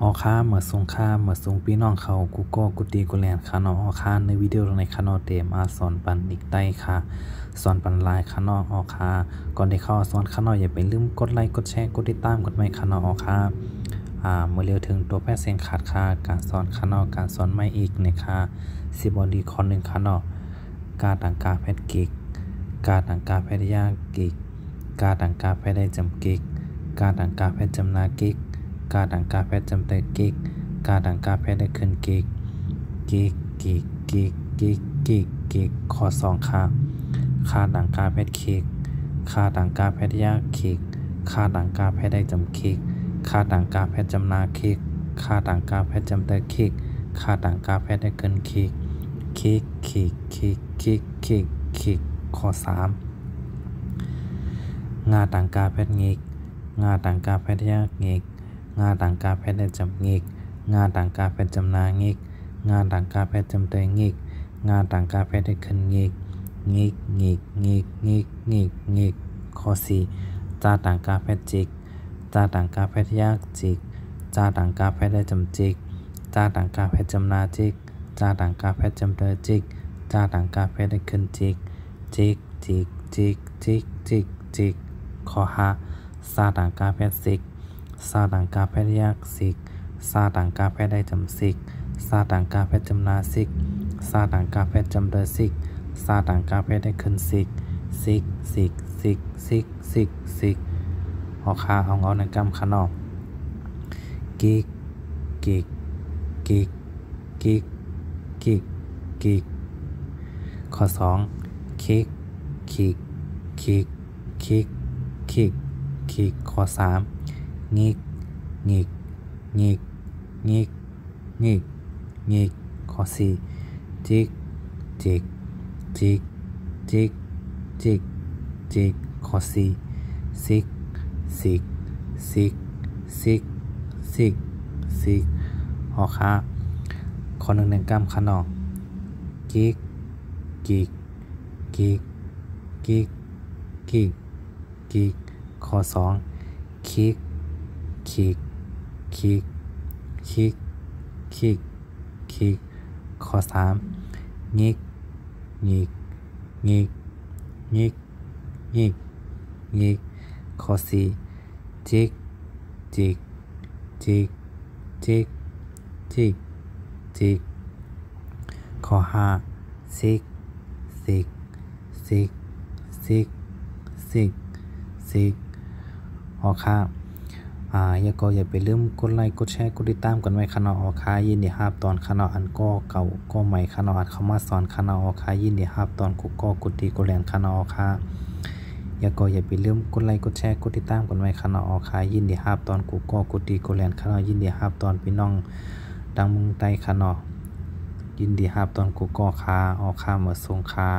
ออค่าเหมือสงค่าเหมือสงพี่น้องเขากูก็กูตีกูแลนค่ะเนาะออค่าในวิดีโอในค่ะเนาะเตมาสอนปันอีกใต้ค่ะสอนปันลายค่ะเนาะออค่าก่อนที่เข้าสอนค่ะเนาะอย่าไปลืมกดไลค์กดแชร์กดติดตามกดไว้ค่ะเนาะออค่าเมื่อเร็วถึงตัวแพทย์เสียงขาดค่ะการสอนค่ะเนาะการสอนไม่อีกนะคะสิบอดีคอนหนึ่งค่ะเนาะการต่างกาแพทย์กิกการต่างกาแพทย์ยากกิกการต่างกาแพทย์ได้จำกิกการต่างกาแพทย์จำนากิกการดังกาแฟจำเตกิกการดังกาแฟได้ขึ้นกิกกิกกิกกิกกิกกิกกิกข้อ2ค่ะค่าดังกาแฟคิกค่าดังกาแฟยากคิกค่าดังกาแฟได้จำคิกค่าดังกาแฟจำนาคิกค่าดังกาแฟจำเตคิกค่าดังกาแฟได้ขึ้นคิกคิกคิกคิกคิกคิกคิกข้อ3งาดังกาแฟงิกงาดังกาแฟยากงิกงาต่างกาแพทย์ได้จำงิกงาต่างกาแพทย์จำนางิกงาต่างกาแพทย์จำเตงิกงาต่างกาแพทย์ได้ขึ้นงิกงิกงิกงิกงิกงิกงิกข้อ4จาต่างกาแพทย์จิกจาต่างกาแพทย์ยากจิกจาต่างกาแพทย์ได้จำจิกจาต่างกาแพทย์จำนาจิกจาต่างกาแพทย์จำเตจิกจาต่างกาแพทย์ได้ขึ้นจิกจิกจิกจิกจิกจิกจิกข้อ5ซาต่างกาแพทย์ซิกซาต่างกาแพทย์ยากซิกซาต่างกาแพทย์ได้จำซิกซาต่างกาแพทย์จำนาซิกซาต่างกาแพทย์จำเดอซิกซาต่างกาแพทย์ได้ขึ้นซิกซิกซิกซิกซิกซิกซิกหอคาเอาเงาในกำขนอกกิกกิกกิกกิกกิกกิกข้อ2คิกคิกคิกคิกคิกคิกข้อ3งิกงิกงิกงิกงิกงิกข้อ4จิกจิกจิกจิกจิกจิกข้อ4ซิกซิกซิกซิกซิกซิกหอค่าข้อ1ในกำขนอกกิกกิกกิกกิกกิกกิกข้อ2คิกคิกคิกคิกคิกคิกข้อ3งิกงิกงิกงิกงิกงิกข้อ4จิกจิกจิกจิกจิกจิกข้อ5ซิกซิกซิกซิกซิกซิกหอค่าอย่าไปลืมกดไลค์กดแชร์กดติดตามกันไว้ค่ะเนาะออค่ายินดีรับตอนค่ะเนาะอันก็เก่าก็ใหม่ค่ะเนาะอันเข้ามาสอนค่ะเนาะออค่ายินดีรับตอนกูก็กดตีกดแลนค่ะเนาะออค่าอย่าไปลืมกดไลค์กดแชร์กดติดตามกันไว้ค่ะเนาะออค่ายินดีรับตอนกูก็กดตีกดแลนค่ะเนาะยินดีรับตอนพี่น้องดังเมืองใต้ค่ะเนาะยินดีรับตอนกูก็ค่ะออค่าเหมือสงค่ะ